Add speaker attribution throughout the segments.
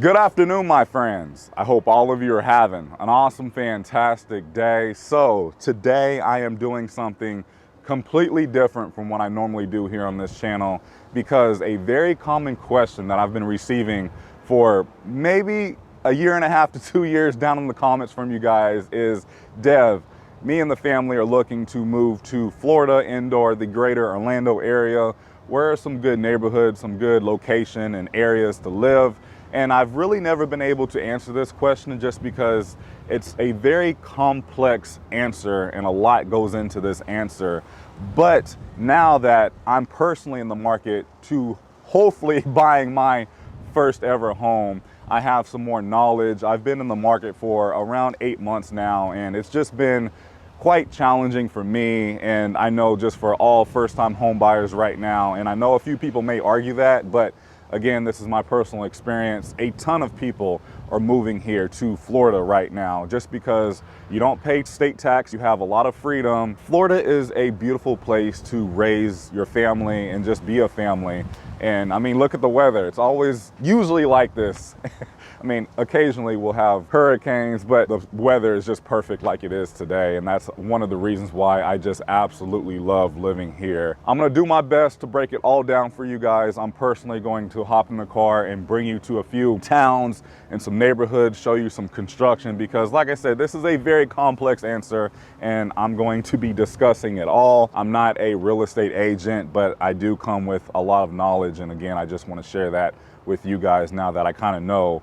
Speaker 1: Good afternoon, my friends. I hope all of you are having an awesome, fantastic day. So today I am doing something completely different from what I normally do here on this channel, because a very common question that I've been receiving for maybe a year and a half to 2 years down in the comments from you guys is, Dev, me and the family are looking to move to Florida and/or the greater Orlando area. Where are some good neighborhoods, some good location and areas to live? And I've really never been able to answer this question just because it's a very complex answer and a lot goes into this answer. But now that I'm personally in the market to hopefully buying my first ever home, I have some more knowledge. I've been in the market for around 8 months now, and it's just been quite challenging for me, and I know just for all first-time home buyers right now. And I know a few people may argue that, but again, this is my personal experience. A ton of people are moving here to Florida right now just because you don't pay state tax, you have a lot of freedom. Florida is a beautiful place to raise your family and just be a family. And I mean, look at the weather. It's always usually like this. I mean, occasionally we'll have hurricanes, but the weather is just perfect like it is today. And that's one of the reasons why I just absolutely love living here. I'm gonna do my best to break it all down for you guys. I'm personally going to hop in the car and bring you to a few towns and some neighborhoods, show you some construction, because like I said, this is a very complex answer and I'm going to be discussing it all. I'm not a real estate agent, but I do come with a lot of knowledge. And again, I just want to share that with you guys now that I kind of know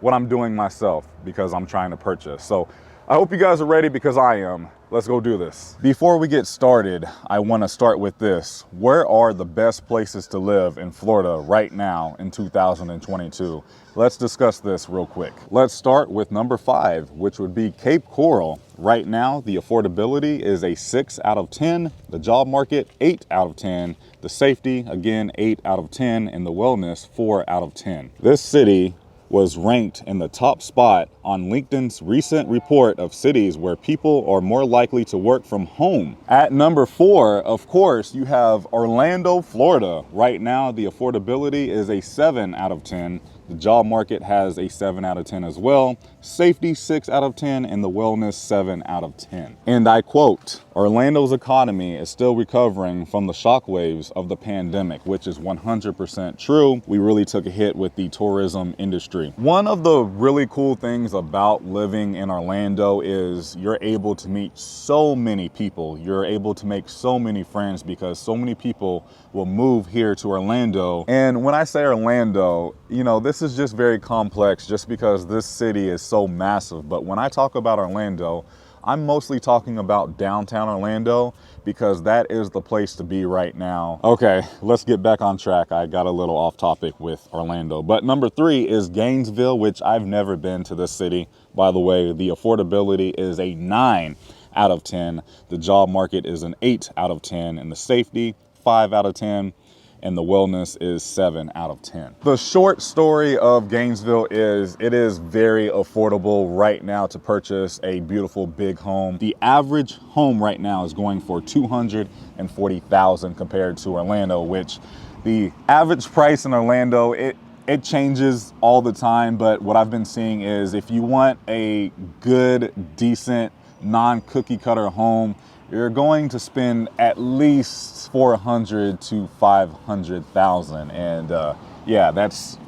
Speaker 1: what I'm doing myself because I'm trying to purchase. So I hope you guys are ready, because I am. Let's go do this. Before we get started, I want to start with this. Where are the best places to live in Florida right now in 2022? Let's discuss this real quick. Let's start with number 5, which would be Cape Coral. Right now, the affordability is a 6 out of 10, the job market 8 out of 10, the safety, again, 8 out of 10, and the wellness 4 out of 10. This city was ranked in the top spot on LinkedIn's recent report of cities where people are more likely to work from home. At number 4, of course, you have Orlando, Florida. Right now, the affordability is a 7 out of 10. The job market has a 7 out of 10 as well. Safety 6 out of 10, and the wellness 7 out of 10. And I quote, Orlando's economy is still recovering from the shockwaves of the pandemic, which is 100% true. We really took a hit with the tourism industry. One of the really cool things about living in Orlando is you're able to meet so many people. You're able to make so many friends because so many people will move here to Orlando. And when I say Orlando, you know, this is just very complex just because this city is so massive. But when I talk about Orlando, I'm mostly talking about downtown Orlando because that is the place to be right now. Okay, let's get back on track. I got a little off topic with Orlando. But number 3 is Gainesville, which I've never been to this city. By the way, the affordability is a 9 out of 10. The job market is an 8 out of 10, and the safety 5 out of 10. And the wellness is 7 out of 10. The short story of Gainesville is it is very affordable right now to purchase a beautiful big home. The average home right now is going for $240,000 compared to Orlando, which the average price in Orlando, it changes all the time. But what I've been seeing is if you want a good, decent, non-cookie cutter home, you're going to spend at least $400,000 to $500,000, and yeah, that's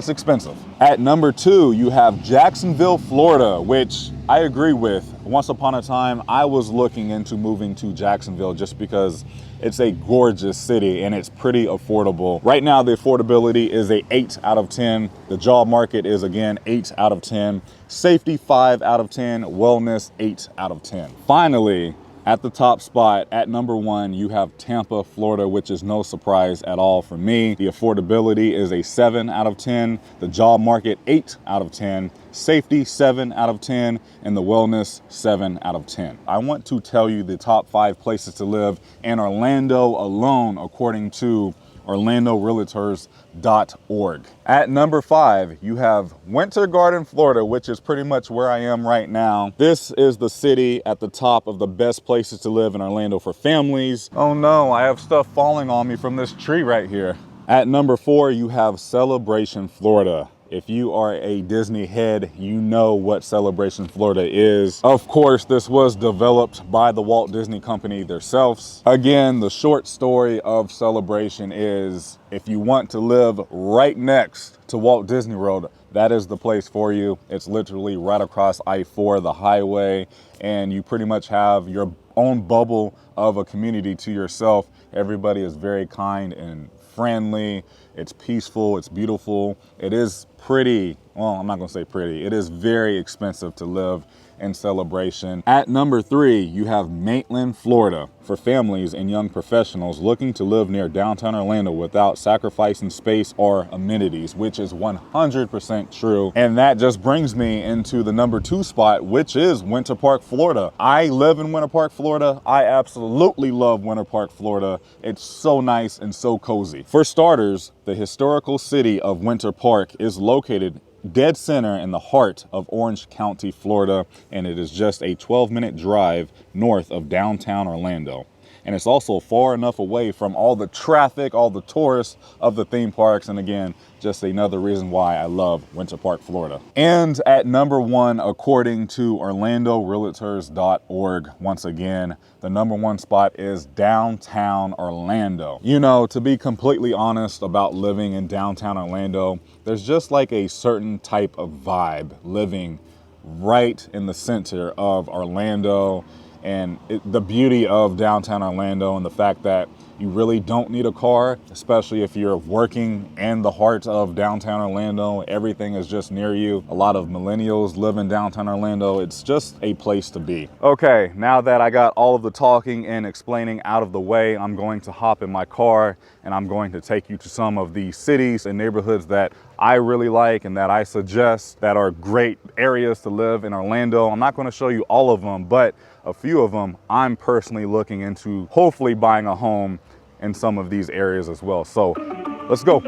Speaker 1: expensive. At number 2, you have Jacksonville, Florida, which I agree with. Once upon a time, I was looking into moving to Jacksonville just because it's a gorgeous city and it's pretty affordable. Right now, the affordability is a 8 out of 10. The job market is, again, 8 out of 10. Safety 5 out of 10. Wellness 8 out of 10. Finally, at the top spot, at number 1, you have Tampa, Florida, which is no surprise at all for me. The affordability is a 7 out of 10. The job market, 8 out of 10. Safety, 7 out of 10. And the wellness, 7 out of 10. I want to tell you the top 5 places to live in Orlando alone, according to OrlandoRealtors.org. At number 5, you have Winter Garden, Florida, which is pretty much where I am right now. This is the city at the top of the best places to live in Orlando for families. Oh no, I have stuff falling on me from this tree right here. At number 4, you have Celebration, Florida. If you are a Disney head, you know what Celebration Florida is. Of course, this was developed by the Walt Disney Company themselves. Again, the short story of Celebration is if you want to live right next to Walt Disney World, that is the place for you. It's literally right across I-4, the highway, and you pretty much have your own bubble of a community to yourself. Everybody is very kind and friendly. It's peaceful, it's beautiful. It is pretty, well, I'm not gonna say pretty. It is very expensive to live in Celebration. At number 3, you have Maitland, Florida, for families and young professionals looking to live near downtown Orlando without sacrificing space or amenities, which is 100% true. And that just brings me into the number 2 spot, which is Winter Park, Florida. I live in Winter Park, Florida. I absolutely love Winter Park, Florida. It's so nice and so cozy. For starters, the historical city of Winter Park is located dead center in the heart of Orange County, Florida, and it is just a 12-minute drive north of downtown Orlando. And it's also far enough away from all the traffic, all the tourists of the theme parks. And again, just another reason why I love Winter Park, Florida. And at number 1, according to OrlandoRealtors.org, once again, the number 1 spot is downtown Orlando. You know, to be completely honest about living in downtown Orlando, there's just like a certain type of vibe living right in the center of Orlando. And the beauty of downtown Orlando and the fact that you really don't need a car, especially if you're working in the heart of downtown Orlando. Everything is just near you. A lot of millennials live in downtown Orlando. It's just a place to be. Okay, now that I got all of the talking and explaining out of the way, I'm going to hop in my car and I'm going to take you to some of the cities and neighborhoods that I really like and that I suggest that are great areas to live in Orlando. I'm not going to show you all of them, but a few of them I'm personally looking into hopefully buying a home in some of these areas as well. So let's go.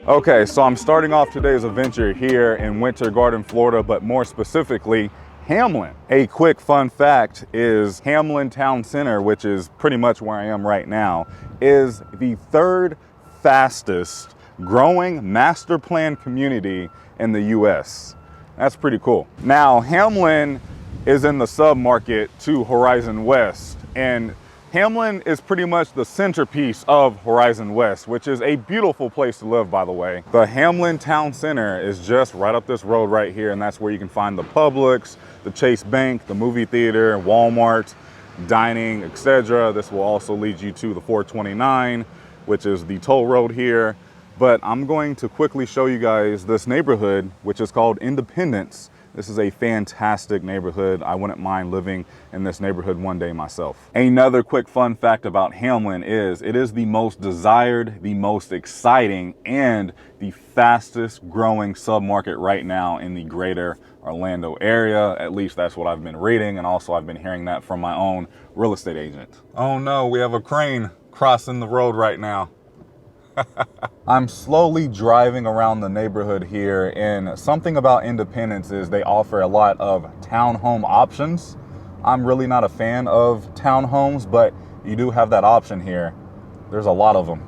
Speaker 1: Okay, so I'm starting off today's adventure here in Winter Garden, Florida, but more specifically, Hamlin. A quick fun fact is Hamlin Town Center, which is pretty much where I am right now, is the 3rd fastest growing master plan community in the US. That's pretty cool. Now, Hamlin is in the sub-market to Horizon West, and Hamlin is pretty much the centerpiece of Horizon West, which is a beautiful place to live, by the way. The Hamlin Town Center is just right up this road right here, and that's where you can find the Publix, the Chase Bank, the movie theater, Walmart, dining, etc. This will also lead you to the 429, which is the toll road here. But I'm going to quickly show you guys this neighborhood, which is called Independence. This is a fantastic neighborhood. I wouldn't mind living in this neighborhood one day myself. Another quick fun fact about Hamlin is it is the most desired, the most exciting, and the fastest growing submarket right now in the greater Orlando area. At least that's what I've been reading, and also I've been hearing that from my own real estate agent. Oh no, we have a crane crossing the road right now. I'm slowly driving around the neighborhood here, and something about Independence is they offer a lot of townhome options. I'm really not a fan of townhomes, but you do have that option here. There's a lot of them.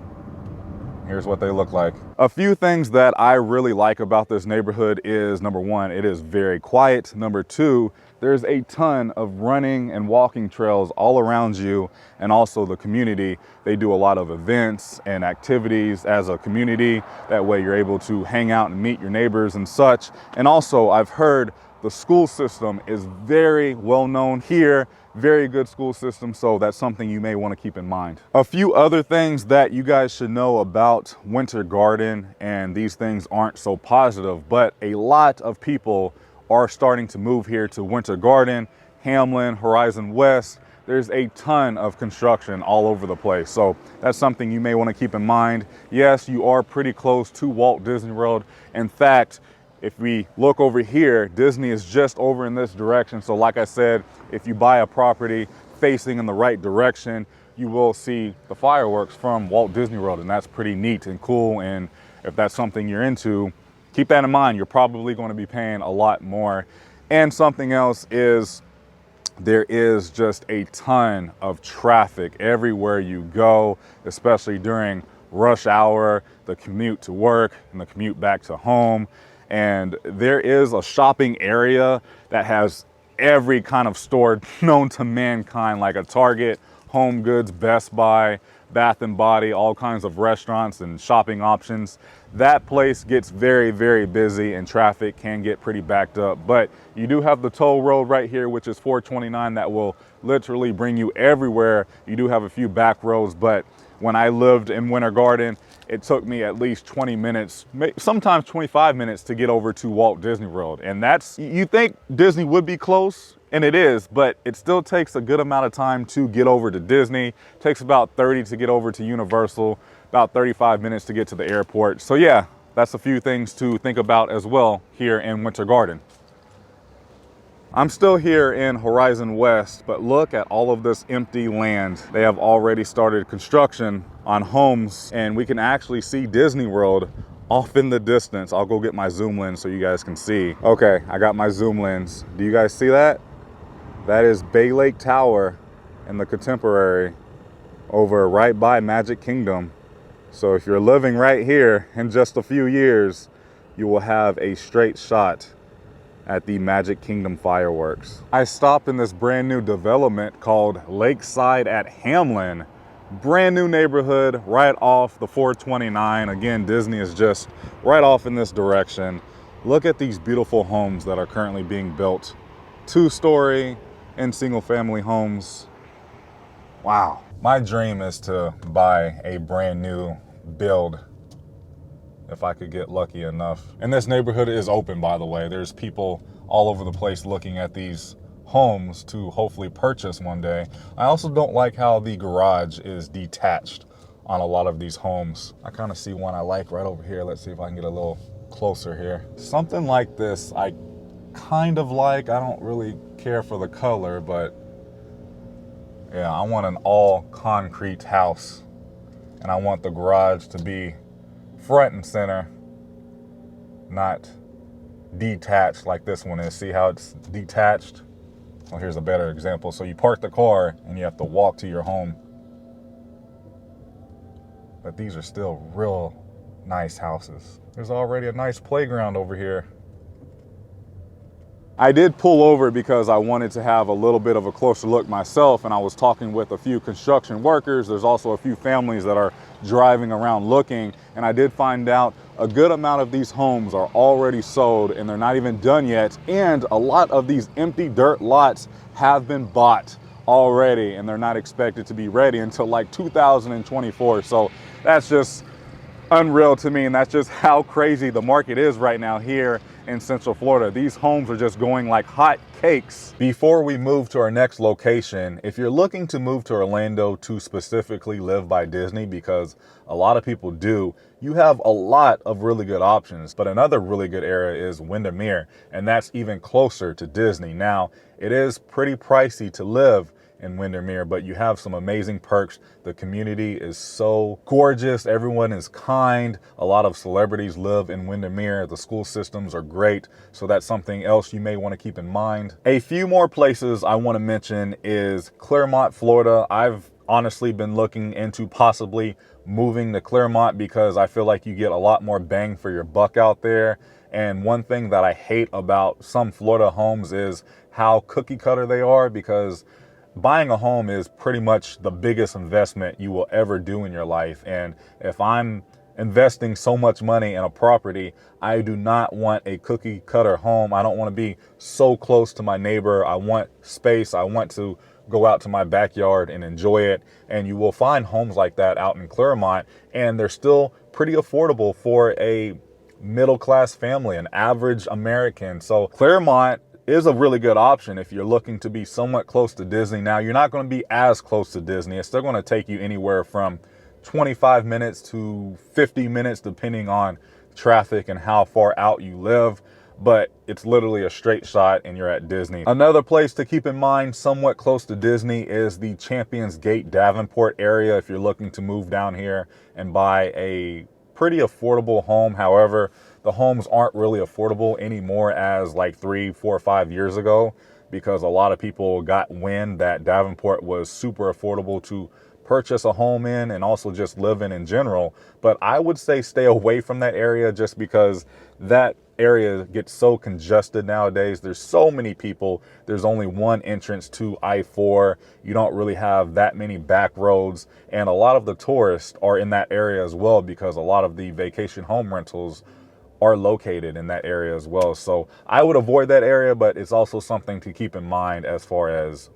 Speaker 1: Here's what they look like. A few things that I really like about this neighborhood is, number 1, it is very quiet. Number 2, there's a ton of running and walking trails all around you, and also the community. They do a lot of events and activities as a community. That way you're able to hang out and meet your neighbors and such. And also I've heard the school system is very well known here. Very good school system, so that's something you may want to keep in mind. A few other things that you guys should know about Winter Garden, and these things aren't so positive, but a lot of people are starting to move here to Winter Garden, Hamlin, Horizon West. There's a ton of construction all over the place, so that's something you may want to keep in mind. Yes, you are pretty close to Walt Disney World. In fact, if we look over here, Disney is just over in this direction. So like I said, if you buy a property facing in the right direction, you will see the fireworks from Walt Disney World, and that's pretty neat and cool. And if that's something you're into, keep that in mind. You're probably going to be paying a lot more. And something else is there is just a ton of traffic everywhere you go, especially during rush hour, the commute to work and the commute back to home. And there is a shopping area that has every kind of store known to mankind, like a Target, Home Goods, Best Buy, Bath and Body, all kinds of restaurants and shopping options. That place gets very, very busy and traffic can get pretty backed up. But you do have the toll road right here, which is 429, that will literally bring you everywhere. You do have a few back roads, but when I lived in Winter Garden, it took me at least 20 minutes, sometimes 25 minutes to get over to Walt Disney World. And that's, you think Disney would be close, and it is, but it still takes a good amount of time to get over to Disney. It takes about 30 to get over to Universal, about 35 minutes to get to the airport. So yeah, that's a few things to think about as well here in Winter Garden. I'm still here in Horizon West, but look at all of this empty land. They have already started construction on homes, and we can actually see Disney World off in the distance. I'll go get my zoom lens so you guys can see. Okay, I got my zoom lens. Do you guys see that? That is Bay Lake Tower in the Contemporary over right by Magic Kingdom. So if you're living right here, in just a few years, you will have a straight shot at the Magic Kingdom fireworks. I stopped in this brand new development called Lakeside at Hamlin. Brand new neighborhood right off the 429. Again, Disney is just right off in this direction. Look at these beautiful homes that are currently being built. 2-story and single family homes. Wow. My dream is to buy a brand new build if I could get lucky enough. And this neighborhood is open, by the way. There's people all over the place looking at these homes to hopefully purchase one day. I also don't like how the garage is detached on a lot of these homes. I kind of see one I like right over here. Let's see if I can get a little closer here. Something like this I kind of like. I don't really care for the color, but yeah, I want an all concrete house, and I want the garage to be front and center, not detached like this one is. See how it's detached? Well, here's a better example. So you park the car and you have to walk to your home. But these are still real nice houses. There's already a nice playground over here. I did pull over because I wanted to have a little bit of a closer look myself, and I was talking with a few construction workers. There's also a few families that are driving around looking, and I did find out a good amount of these homes are already sold and they're not even done yet, and a lot of these empty dirt lots have been bought already and they're not expected to be ready until like 2024. So that's just unreal to me, and that's just how crazy the market is right now here in Central Florida. These homes are just going like hot cakes. Before we move to our next location, if you're looking to move to Orlando to specifically live by Disney, because a lot of people do, you have a lot of really good options. But another really good area is Windermere, and that's even closer to Disney. Now, it is pretty pricey to live in Windermere, but you have some amazing perks. The community is so gorgeous. Everyone is kind. A lot of celebrities live in Windermere. The school systems are great. So that's something else you may want to keep in mind. A few more places I want to mention is Clermont, Florida. I've honestly been looking into possibly moving to Clermont because I feel like you get a lot more bang for your buck out there. And one thing that I hate about some Florida homes is how cookie cutter they are, because buying a home is pretty much the biggest investment you will ever do in your life. And if I'm investing so much money in a property, I do not want a cookie cutter home. I don't want to be so close to my neighbor. I want space. I want to go out to my backyard and enjoy it. And you will find homes like that out in Clermont, and they're still pretty affordable for a middle-class family, an average American. So Clermont is a really good option if you're looking to be somewhat close to Disney. Now, you're not going to be as close to Disney. It's still going to take you anywhere from 25 minutes to 50 minutes, depending on traffic and how far out you live. But it's literally a straight shot and you're at Disney. Another place to keep in mind somewhat close to Disney is the Champions Gate Davenport area if you're looking to move down here and buy a pretty affordable home. However, the homes aren't really affordable anymore as like 3, 4, 5 years ago. because a lot of people got wind that Davenport was super affordable to purchase a home in and also just live in general. But I would say stay away from that area just because that area gets so congested nowadays. There's so many people. There's only one entrance to I-4. You don't really have that many back roads. And a lot of the tourists are in that area as well because a lot of the vacation home rentals are located in that area as well. So I would avoid that area, but it's also something to keep in mind as far as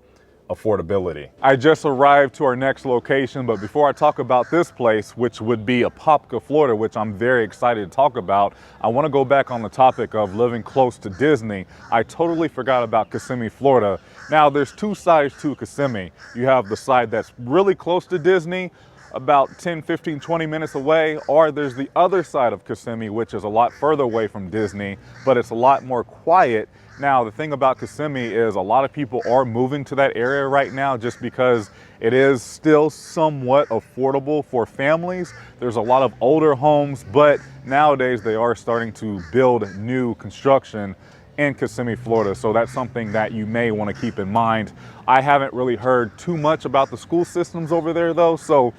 Speaker 1: affordability. I just arrived to our next location, but before I talk about this place, which would be Apopka, Florida, which I'm very excited to talk about, I want to go back on the topic of living close to Disney. I totally forgot about Kissimmee, Florida. Now, there's two sides to Kissimmee. You have the side that's really close to Disney, about 10, 15, 20 minutes away, or there's the other side of Kissimmee, which is a lot further away from Disney, but it's a lot more quiet. Now, the thing about Kissimmee is a lot of people are moving to that area right now just because it is still somewhat affordable for families. There's a lot of older homes, but nowadays they are starting to build new construction in Kissimmee, Florida. So that's something that you may want to keep in mind. I haven't really heard too much about the school systems over there though, so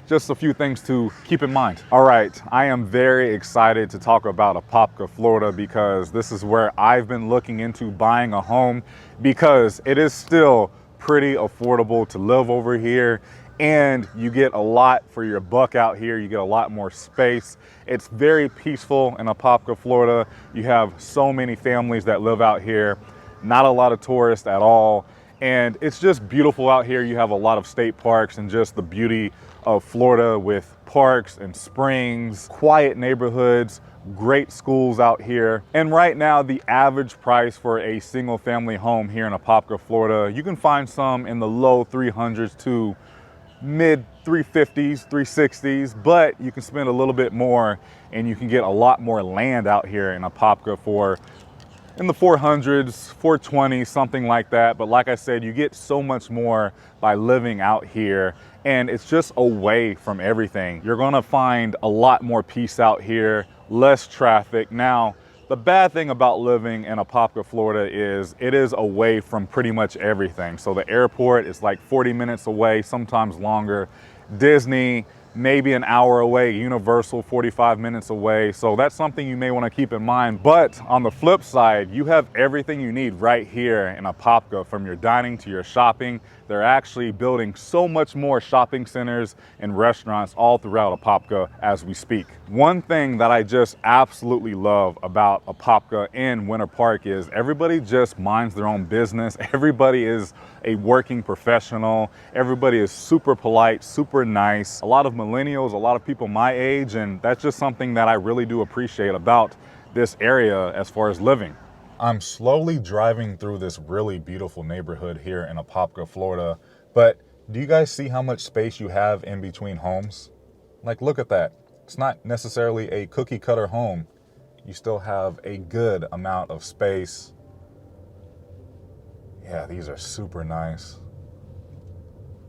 Speaker 1: just a few things to keep in mind. All right, I am very excited to talk about Apopka, Florida, because this is where I've been looking into buying a home because it is still pretty affordable to live over here and you get a lot for your buck out here. You get a lot more space. It's very peaceful in Apopka, Florida. You have so many families that live out here, not a lot of tourists at all. And it's just beautiful out here. You have a lot of state parks and just the beauty of Florida with parks and springs, quiet neighborhoods, great schools out here. And right now, the average price for a single family home here in Apopka, Florida, you can find some in the low 300s to mid 350s, 360s, but you can spend a little bit more and you can get a lot more land out here in Apopka for in the 400s, 420, something like that. But like I said, you get so much more by living out here and it's just away from everything. You're gonna find a lot more peace out here, less traffic. Now, the bad thing about living in Apopka, Florida is it is away from pretty much everything. So the airport is like 40 minutes away, sometimes longer. Disney, maybe an hour away. Universal, 45 minutes away. So that's something you may want to keep in mind. But on the flip side, you have everything you need right here in Apopka, from your dining to your shopping. They're actually building so much more shopping centers and restaurants all throughout Apopka as we speak. One thing that I just absolutely love about Apopka and Winter Park is everybody just minds their own business. Everybody is a working professional. Everybody is super polite, super nice. A lot of millennials, a lot of people my age, and that's just something that I really do appreciate about this area as far as living. I'm slowly driving through this really beautiful neighborhood here in Apopka, Florida, but do you guys see how much space you have in between homes? Like, look at that. It's not necessarily a cookie cutter home. You still have a good amount of space. Yeah, these are super nice.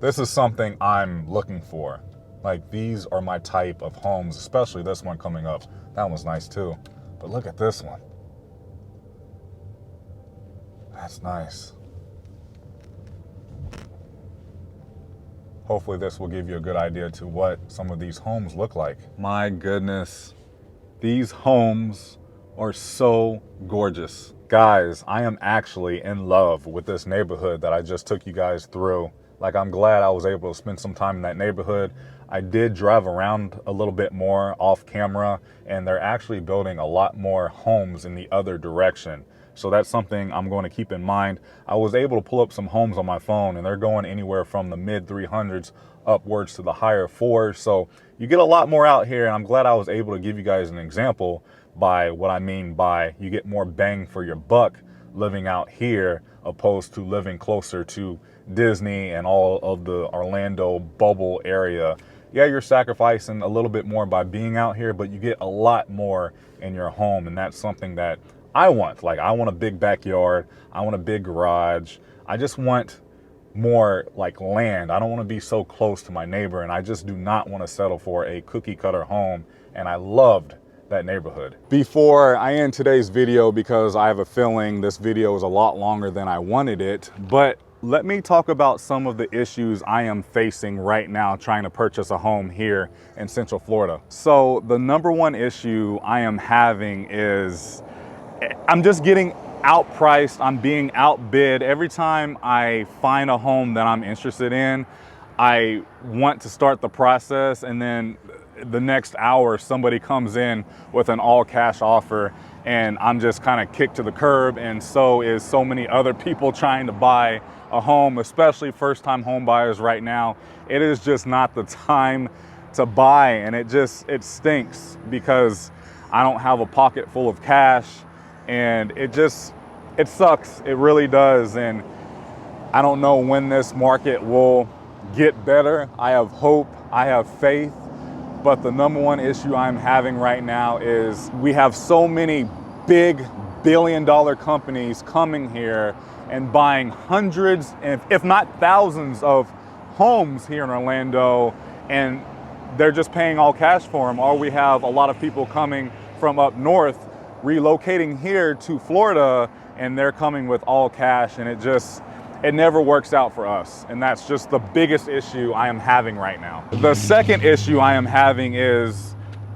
Speaker 1: This is something I'm looking for. Like, these are my type of homes, especially this one coming up. That one's nice too. But look at this one. That's nice. Hopefully this will give you a good idea to what some of these homes look like. My goodness, these homes are so gorgeous. Guys, I am actually in love with this neighborhood that I just took you guys through. Like, I'm glad I was able to spend some time in that neighborhood. I did drive around a little bit more off camera, and they're actually building a lot more homes in the other direction. So that's something I'm going to keep in mind. I was able to pull up some homes on my phone and they're going anywhere from the mid 300s upwards to the higher 4s. So you get a lot more out here, and I'm glad I was able to give you guys an example by what I mean by you get more bang for your buck living out here opposed to living closer to Disney and all of the Orlando bubble area. Yeah, you're sacrificing a little bit more by being out here, but you get a lot more in your home, and that's something that I want. Like, I want a big backyard. I want a big garage. I just want more like land. I don't want to be so close to my neighbor, and I just do not want to settle for a cookie cutter home. And I loved that neighborhood. Before I end today's video, because I have a feeling this video is a lot longer than I wanted it, but let me talk about some of the issues I am facing right now trying to purchase a home here in Central Florida. So the number one issue I am having is I'm just getting outpriced. I'm being outbid. Every time I find a home that I'm interested in, I want to start the process, and then the next hour somebody comes in with an all cash offer and I'm just kind of kicked to the curb, and so is so many other people trying to buy a home, especially first time home buyers right now. It is just not the time to buy, and it stinks because I don't have a pocket full of cash, and it sucks. It really does. And I don't know when this market will get better. I have hope, I have faith, but the number one issue I'm having right now is we have so many big billion-dollar companies coming here and buying hundreds, if not thousands, of homes here in Orlando, and they're just paying all cash for them. Or we have a lot of people coming from up north relocating here to Florida, and they're coming with all cash, and it never works out for us. And that's just the biggest issue I am having right now. The second issue I am having is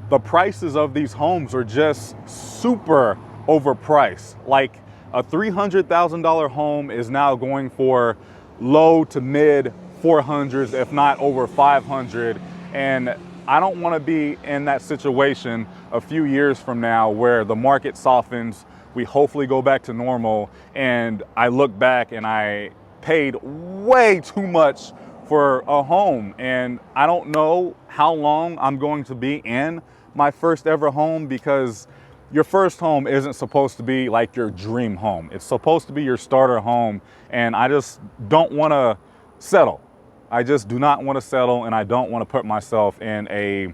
Speaker 1: the prices of these homes are just super overpriced. Like a $300,000 home is now going for low to mid 400s, if not over 500. And I don't want to be in that situation a few years from now where the market softens, we hopefully go back to normal, and I look back and I paid way too much for a home. And I don't know how long I'm going to be in my first ever home, because your first home isn't supposed to be like your dream home. It's supposed to be your starter home, and I just don't want to settle. I just do not want to settle, and I don't want to put myself in a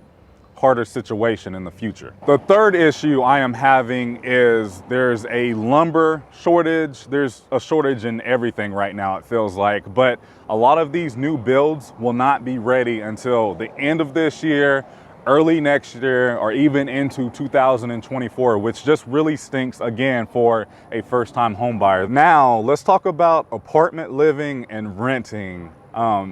Speaker 1: harder situation in the future. The third issue I am having is there's a lumber shortage. There's a shortage in everything right now, it feels like, but a lot of these new builds will not be ready until the end of this year, early next year, or even into 2024, which just really stinks again for a first-time home buyer. Now, let's talk about apartment living and renting.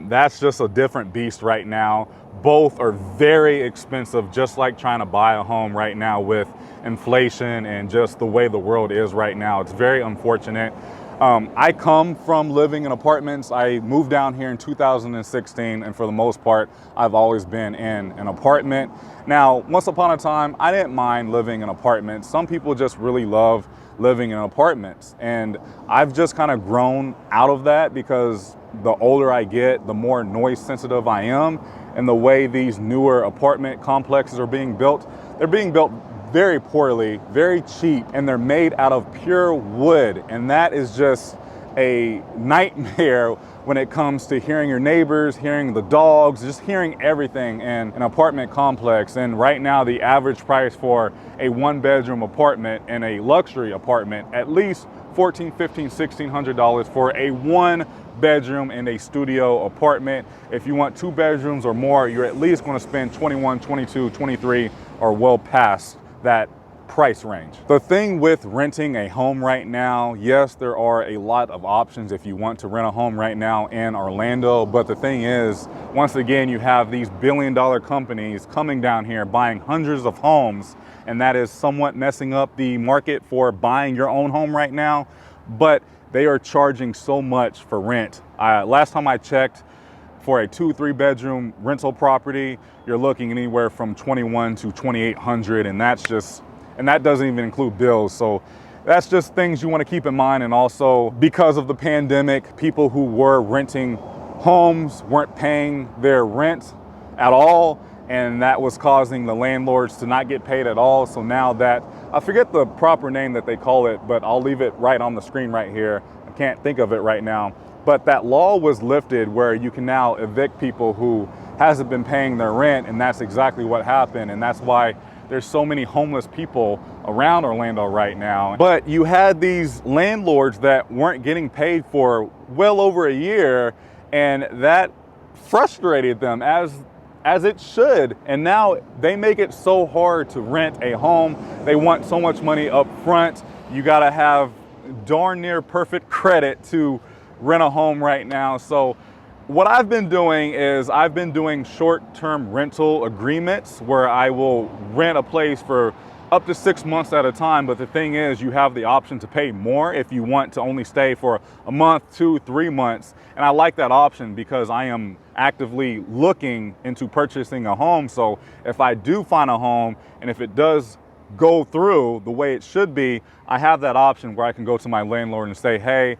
Speaker 1: That's just a different beast right now. Both are very expensive, just like trying to buy a home right now with inflation and just the way the world is right now. It's very unfortunate. I come from living in apartments. I moved down here in 2016, and for the most part, I've always been in an apartment. Now, once upon a time, I didn't mind living in apartments. Some people just really love living in apartments, and I've just kind of grown out of that because the older I get, the more noise sensitive I am, and the way these newer apartment complexes are being built, they're being built very poorly, very cheap, and they're made out of pure wood. And that is just a nightmare when it comes to hearing your neighbors, hearing the dogs, just hearing everything in an apartment complex. And right now, the average price for a one-bedroom apartment in a luxury apartment, at least $1,400, $1,500, $1,600 for a one-bedroom in a studio apartment. If you want two bedrooms or more, you're at least going to spend $21,000, $22,000, $23,000, or well past that price range. The thing with renting a home right now, yes, there are a lot of options if you want to rent a home right now in Orlando, but the thing is, once again, you have these billion-dollar companies coming down here buying hundreds of homes, and that is somewhat messing up the market for buying your own home right now. But they are charging so much for rent. Last time I checked, for a 2-3 bedroom rental property, you're looking anywhere from $2,100 to $2,800, and that doesn't even include bills. So that's just things you want to keep in mind. And also, because of the pandemic, people who were renting homes weren't paying their rent at all, and that was causing the landlords to not get paid at all. So now that, I forget the proper name that they call it, but I'll leave it right on the screen right here. I can't think of it right now. But that law was lifted where you can now evict people who hasn't been paying their rent, and that's exactly what happened. And that's why there's so many homeless people around Orlando right now. But you had these landlords that weren't getting paid for well over a year, and that frustrated them. As as it should. And now they make it so hard to rent a home. They want so much money up front. You gotta have darn near perfect credit to rent a home right now. So what I've been doing is I've been doing short-term rental agreements where I will rent a place for up to 6 months at a time. But the thing is, you have the option to pay more if you want to only stay for a month, 2, 3 months. And I like that option because I am actively looking into purchasing a home. So if I do find a home and if it does go through the way it should be, I have that option where I can go to my landlord and say, hey,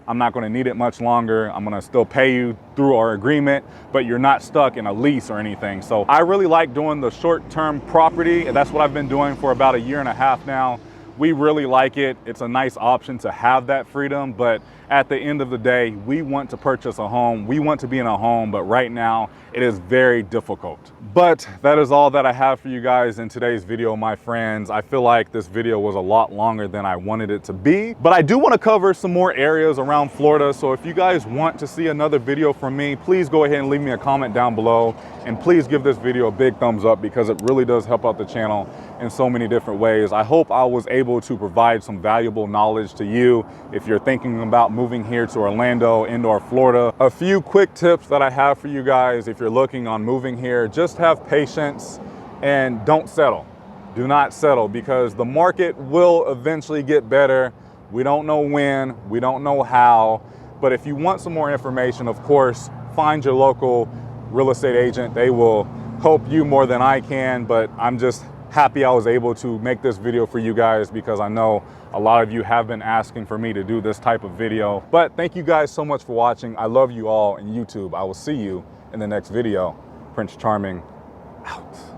Speaker 1: I'm not going to need it much longer. I'm going to still pay you through our agreement, but you're not stuck in a lease or anything. So I really like doing the short-term property, and that's what I've been doing for about 1.5 years now. We really like it. It's a nice option to have that freedom, but at the end of the day, we want to purchase a home. We want to be in a home, but right now it is very difficult. But that is all that I have for you guys in today's video, my friends. I feel like this video was a lot longer than I wanted it to be, but I do want to cover some more areas around Florida. So if you guys want to see another video from me, please go ahead and leave me a comment down below, and please give this video a big thumbs up because it really does help out the channel in so many different ways. I hope I was able to provide some valuable knowledge to you if you're thinking about moving here to Orlando, indoor Florida. A few quick tips that I have for you guys if you're looking on moving here: just have patience and don't settle. Do not settle, because the market will eventually get better. We don't know when, we don't know how, but if you want some more information, of course, find your local real estate agent. They will help you more than I can, but I'm just happy I was able to make this video for you guys because I know a lot of you have been asking for me to do this type of video. But thank you guys so much for watching. I love you all, and YouTube, I will see you in the next video. Prince Charming out.